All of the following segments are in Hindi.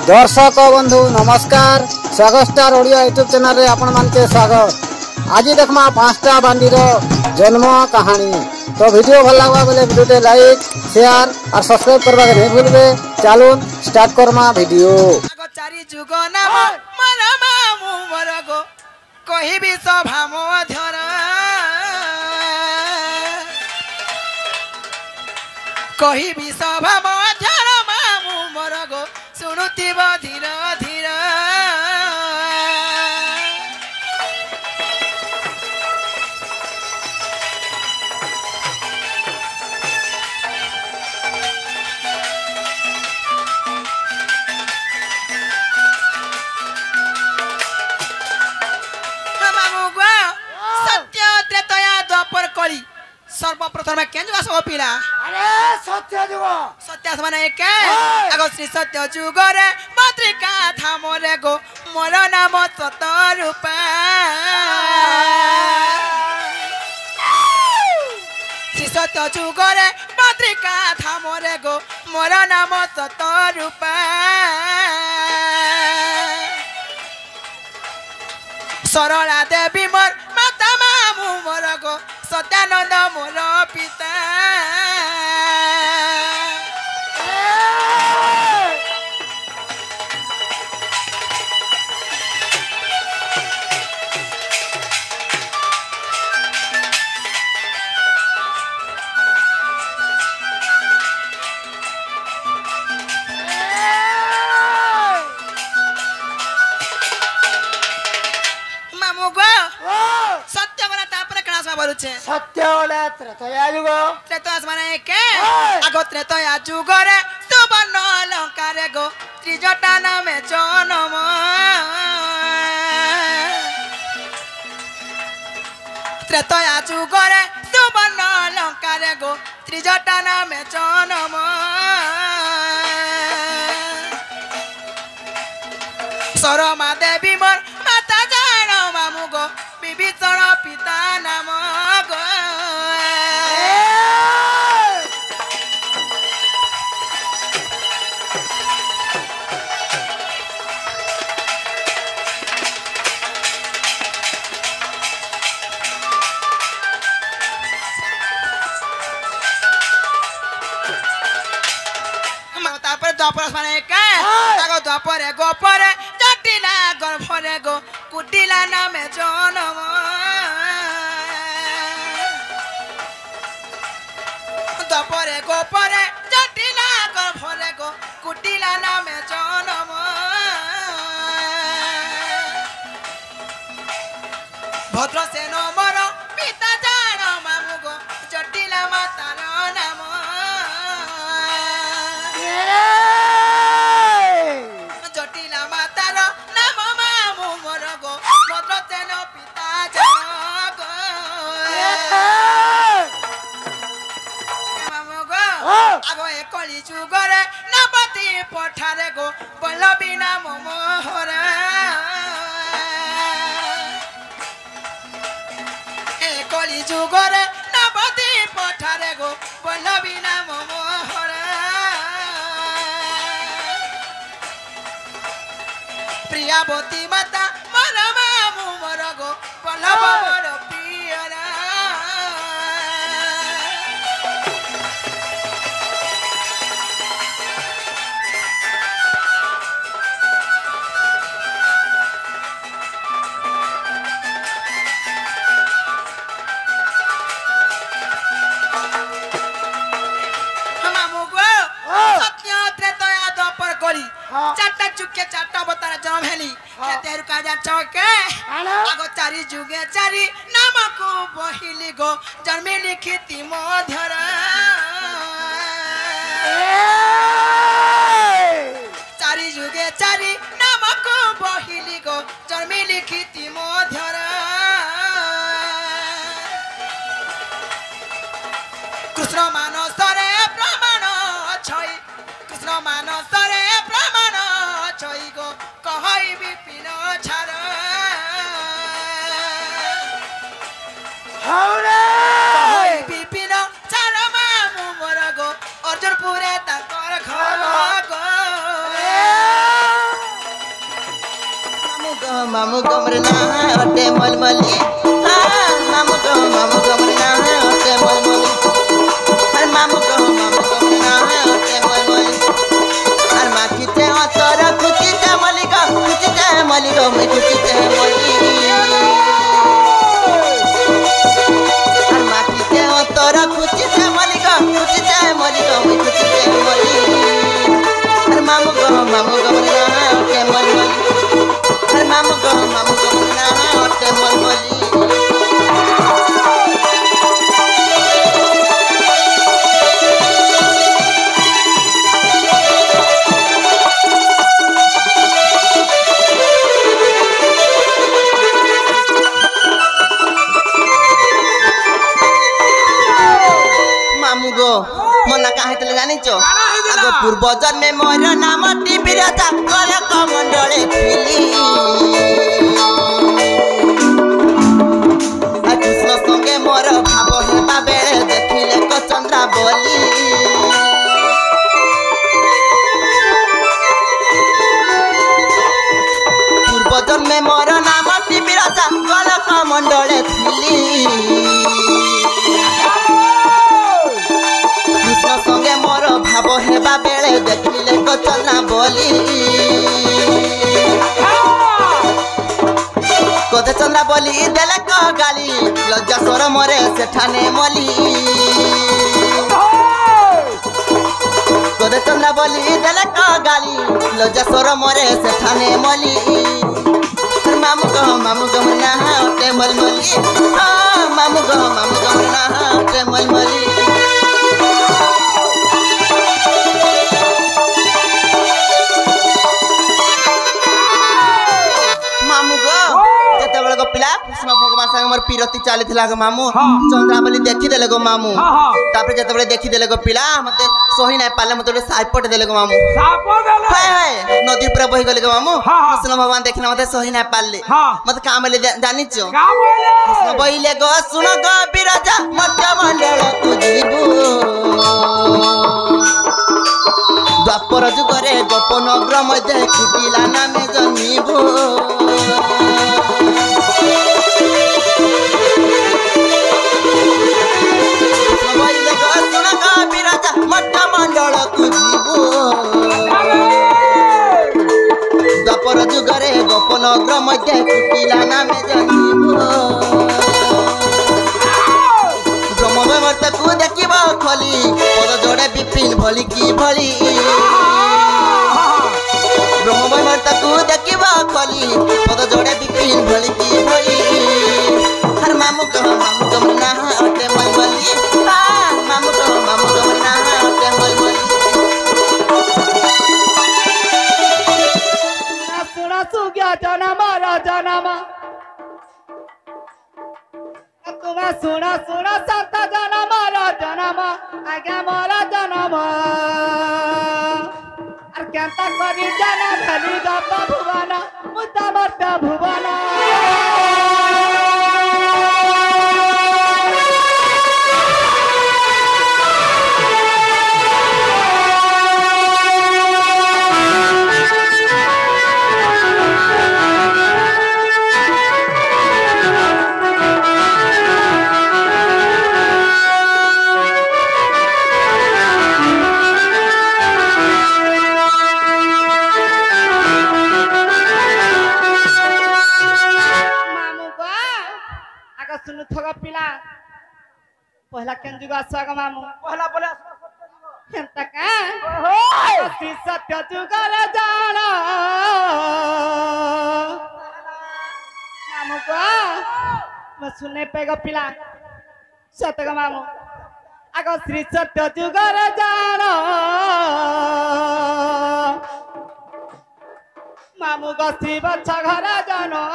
दर्शक बंधु नमस्कार। स्वागत स्टार ओडिया यूट्यूब चैनल रे आपण मानके स्वागत। आज देखमा 5टा बांडीर जन्म कहानी। तो वीडियो भल लगवा बोले वीडियो ते लाइक शेयर और सब्सक्राइब करबा के नहीं भूलबे। चलो स्टार्ट करमा वीडियो। चारि जुग नाम मरमा मुमरगो कहि भी सभा मध्यर कहि भी सभा मध्यर मामु मरगो सुनुतिब धीर धीर सर्वप्रथम केन जुग सब पिला अरे सत्य जुग सत्य माने के आगो श्री सत्य जुग रे पत्रिका था मोरे गो मोर नाम सतरूपा श्री सत्य जुग रे पत्रिका था मोरे गो मोर नाम सतरूपा सरला देवी मोर माता मामु मोर गो सत्यानंद मोर पिता सत्य वाला त्रेतया जुग त्रेतया माने के आगो त्रेतया जुग रे सुवर्ण अलंकार गो त्रिजटा नामे जन्म त्रेतया जुग रे सुवर्ण अलंकार गो त्रिजटा नामे जन्म सरमा देवी मोर माता जान मामु गो विभीषण पिता नाम गो द्वापर माने के आगो द्वापर गोपर जटिला गर्भरे गो कुटिला नामे जन्म द्वापर गोपर जटिला गर्भरे गो कुटिला नामे जन्म भद्रसेन मोर पिता जान मामु गो जटिला मातार नाम जटिला मातार नाम मामु मोर गो भद्रसेन पिता जान गो मामु गो आगो एकली जुगरे नपति पठारे गो बल्लभी नाम मोहर एकली जुगरे नपति पठारे गो बल्लभी नाम मोहर प्रियावती माता मोर मामु मोर गो बल्लभ मोर पियरा चारटा चुके चारटा बतार जन्म हेली तेरु काजा चौके आगो चारि जुगे चारि नाम को बहिली गो जन्मे लिखिति मध्यर चारि जुगे चारि नाम को बहिली गो जन्मे लिखिति मध्यर कृष्ण मानसरे प्रमाण छै कृष्ण मानसरे प्रमाण छै गो कहै विपिन छार कहै विपिन छार मामु मोर गो अर्जुनपुरे ताकर घर गो मामू कमरे ना अटे मलमली मामू कमरे ना अटे मलमली अरे मामू कमरे ना अटे मलमली अरे माँ किते अतर खुचिते मलिका मैं खुचिते मली अरे माँ किते अतर खुचिते मलिका मैं खुचिते मली अरे मामू कमरे ना अटे मलमली अरे मामू कमरे ना अटे मलमली मना कहा हेतले जानिचो आगो पूर्व जन्मे मोर नाम टीवी राजा करे कमंडले थिली आ कृष्ण संगे मोर भाव हेबा बेले देखिले को चंद्रा बोली पूर्व जन्मे मोर नाम टीवी राजा करे कमंडले थिली संगे मोर भाव हेबा बेले देखिले को चलना बोली कोते चंद्रा बोली देले को गाली लज्जा स्वर मोरे सेठाने मली कोते चंद्रा बोली देले को गाली लज्जा स्वर मोरे सेठाने मली मामू गमना अटे मलमली मामू गमना अटे मलमली पिला कृष्ण भगवान संग मोर पीरती चली थिला गो मामू चंद्रावली देखि देले गो मामू तापर जतबे देखि देले गो पिला मते सोही नै पाले मते साइपट देले गो मामू सापो देले हाय हाय नदी पर बहि गेले गो मामू कृष्ण भगवान देखिना मते सोही नै पाले मते काम ले जानि छो काम बोले कृष्ण बहिले गो सुन गो बिराजा मध्य मंडल तू जीबू द्वापर जुगरे गोपन नगर मध्ये कुटिला नामे जन्मिबू मंडल द्वापर जुगरे गोपन नगर मध्ये कुटिला नामे जन्मिबू ब्रह्मवर्त को देखिब खली पद जोड़े विपिन भली की भली ब्रह्मवर्त को देखिब खली पद जोड़े विपिन भली की भली हर मामू गमना अटे मलमली मामू गमना अटे मलमली सुना सुग्या जनमा राजनमा तुम्हें सुना संत जनम जनम आगे मोरा जनम और केंता करी जाना भली गप भुवन मुद्दा मत भुवन पहला केन जुगा सग मामू पहला बोले केनता का श्री सत्य जुगर जाना मामू को मैं सुनने पेगा पिला सतग मामू आगो श्री सत्य जुगर जाना मामू को शिव घर जानो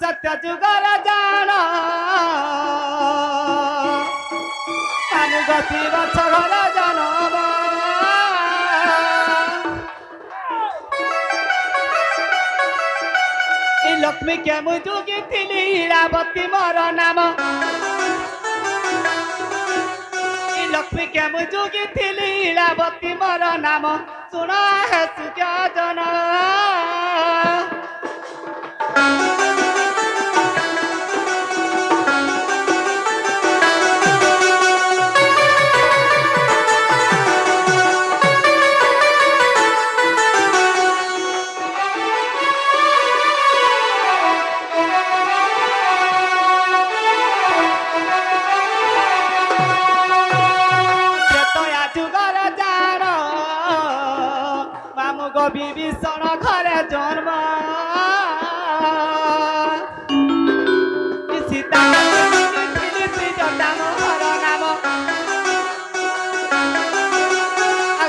सत्य जुगर जाना मामू गति घर जानो लक्ष्मी के मुझुगी थिली हीरावती मोर नाम लक्ष्मी के मुई जोगी थिली लीलावती मोर नाम सुन हे सुजन বিভীষণ ঘরে জন্ম সীতা মোহর নাম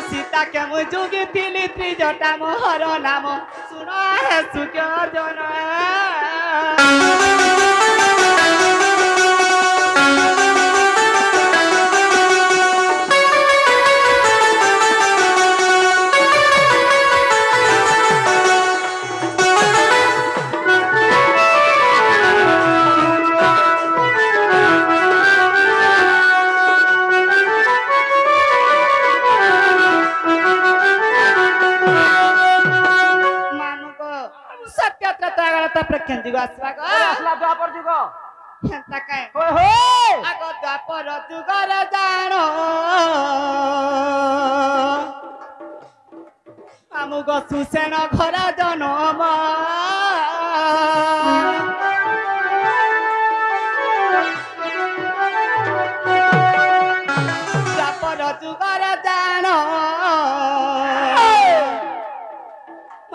সীতা কেমু যোগী থিলি ত্রিজটা মোহর নাম শুন হে সুজন प्रख्यान जुग आसला द्वापर जुग हेंता काय होय होय आगो द्वापर जुगर जानो आमुगो सुसेन घर जनम द्वापर जुगर जानो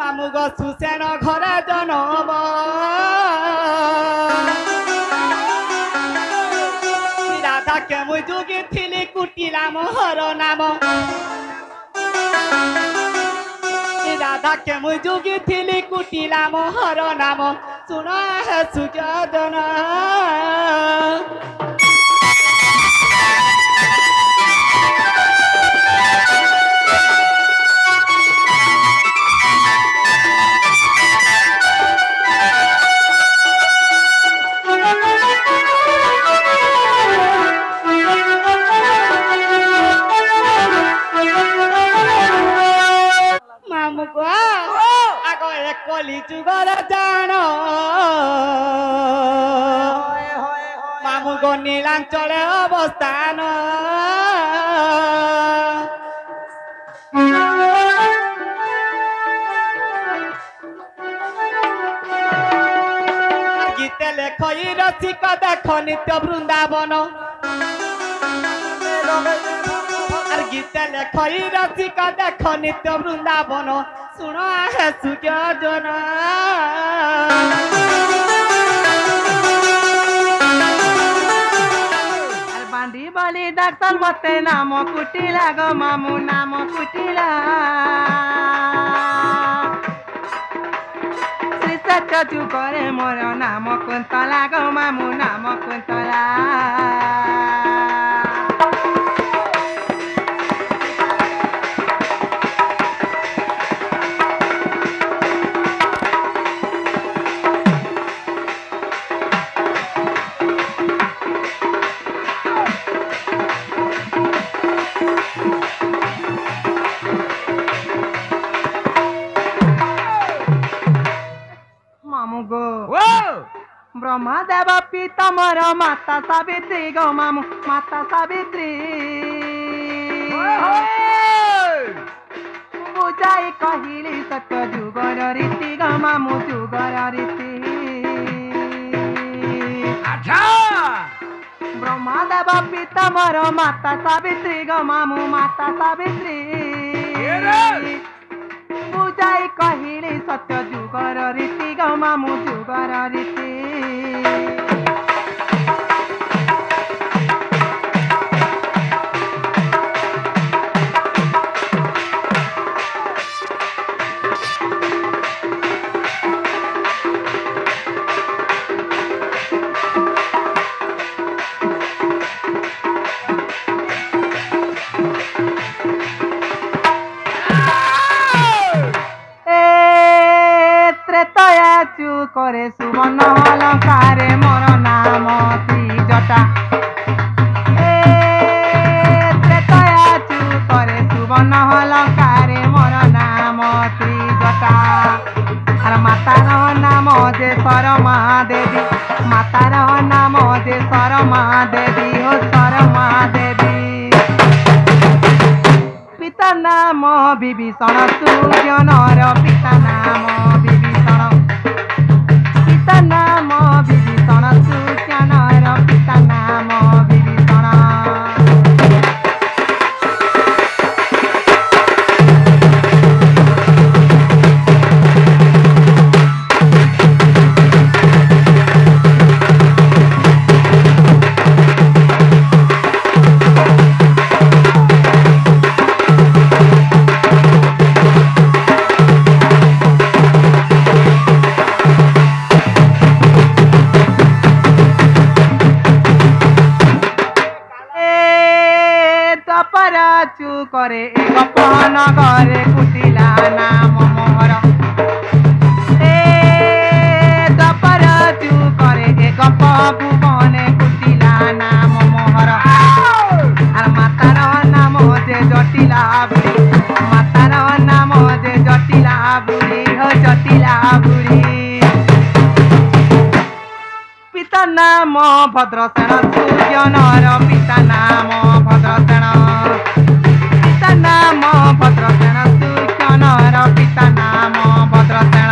आमुगो सुसेन घर जनम राधा के मुई जोगी थिली कुटिला मोहर नाम राधा के मुई जोगी थिली कुटिला मोहर नाम सुन हे सुजन कली जुगर जान मामू गो नीलांचले अवस्थान गीते लेख रसिक देख नित्य वृंदावन गीते लेख रसिक देख नित्य वृंदावन सुन हे सुजन बांधी बली डाक्टर मते नाम कुटिला गो मामू नाम कुटिला श्री सत्य जुगरे मोर नाम कुंतला गो मामू नाम कुंतला ब्रह्मा देव पीताम्बर माता सावित्री गो मामू माता सावित्री बुझाई कहिली सत्य जुगर रीति गो मामू जुगर रीति ब्रह्मा देव पीताम्बर माता सावित्री गो मामू माता सावित्री बुझाई कहिली सत्य जुगर रीति गो मामू जुगर रीति करे सुवर्ण अलंकारे मोर नाम श्री जटा মাতার নাম যে শরমা দেবী, মাতার নাম যে শরমা দেবী, ও শরমা দেবী। পিতা নাম বিভীষণ সুজনর, পিতা নাম বিভীষণ, পিতা নাম বিভীষণ সুজনর, পিতা নাম বিভীষণ। চু করে গোপন ঘরে কুটিলা নাম মোহর, এ দপর চু করে গপ ভুবনে কুটিলা নাম মোহর। আর মাতার নাম যে জটিলা বুড়ি, মাতার নাম যে জটিলা বুড়ি, হো জটিলা বুড়ি। পিতা নাম ভদ্রসেন সুজনর, পিতা নাম ভদ্রসেন, পিতা নাম ভদ্রসেন সুজনর, পিতা নাম ভদ্রসেন।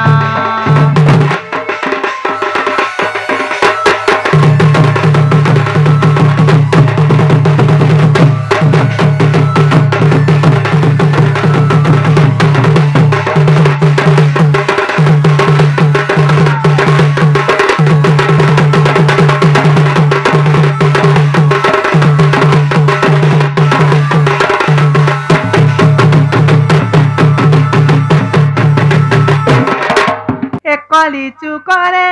কলি চুকরে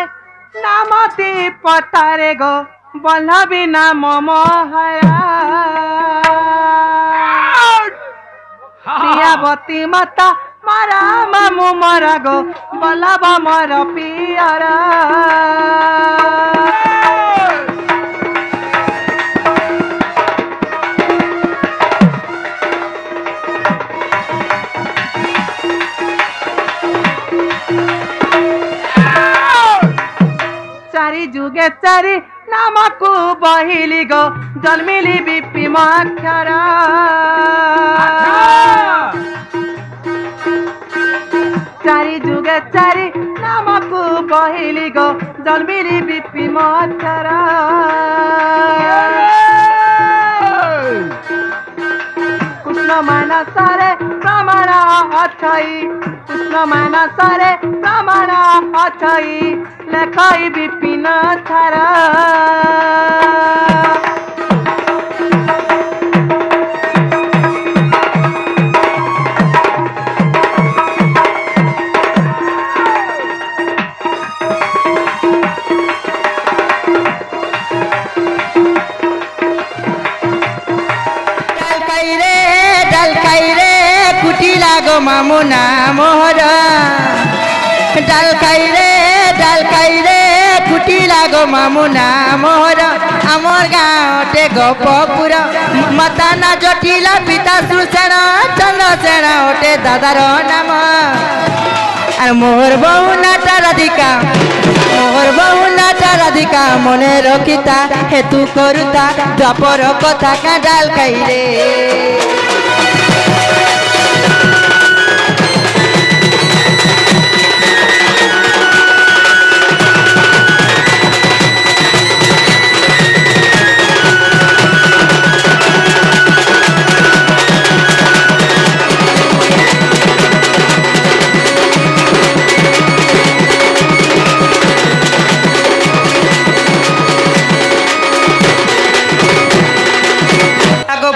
নামতি পথারে গো, বল্লভী নাম মহারা। প্রিয়াবতী মাতা মারা মামু মরা গো, বল্লভ মর পিয়রা। চারি যুগে চারি নামকু বহিলি গো, জন্মিলি বিপিম অক্ষর। চারি যুগে চারি নামকু বহিলি গো, জন্মিলি বিপিম অক্ষর। কৃষ্ণ মানসরে প্রমাণ অছই, কৃষ্ণ মানসরে প্রমাণ অছই, লেখাই বিপিন ছাড়া। ডালকাই রে কুটিলা গো মামু নাম মোহরা, ডালকাই রে কুটিলা গো মামু নাম মোহরা। আমার গাঁৱতে গোপপুর, মাতা না জটিলা, পিতা সুসেন, চন্দ্রসেন ওটে দাদার নাম। আর মোহর বউ নাটা রাধিকা, মোহর বউ নাটা রাধিকা, মনে রখিতা হেতু করুতা দ্বাপর কথা কা ডালকাই রে।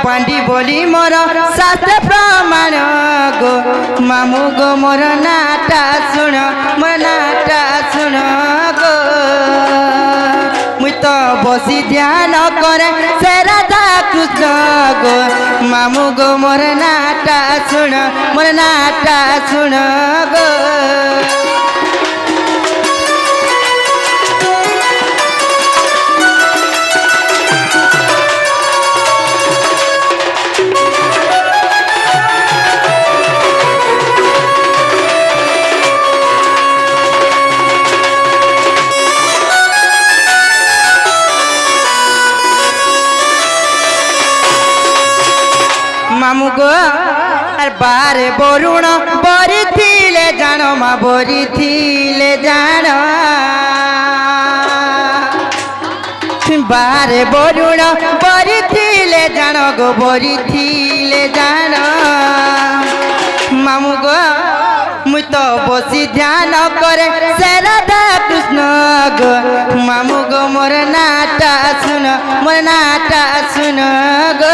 पांडी बोली मोर शास्त्र प्रमाण गो, मामू गो मोर नाटा सुन, मोर नाटा सुन गो। मुई तो बसी ध्यान करे से राधा कृष्ण गो, मामू गो मोर नाटा सुन, मोर नाटा सुन गो। गो अर बारे बरुण बरी थिले जानो मा बरी थिले जानो बारे बरुण बरी थिले जानो गो बरी थिले जानो मामू गो मुई तो बसी ध्यान करे से राधा कृष्ण गो मामू गो मोर नाटा सुन गो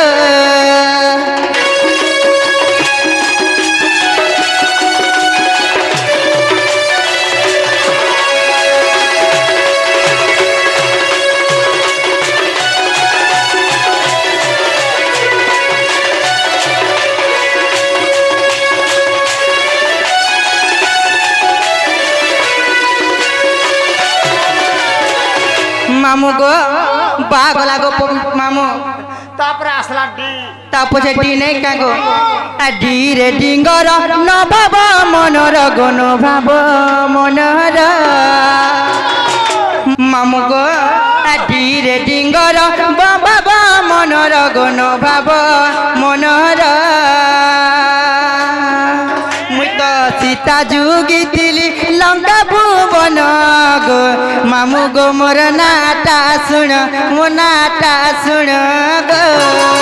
मामू गो बागला गो मामू तापर आसला डी तापछे डी नहीं क्या गो डी रे डिंगर न भाव मनर गो न भाव मनर मामू गो डी रे डिंगर भाव मनर गो न भाव मनर मुई तो सीता जुगी थिली लंका भुवन गो मामू गो मोर नाटा सुन गो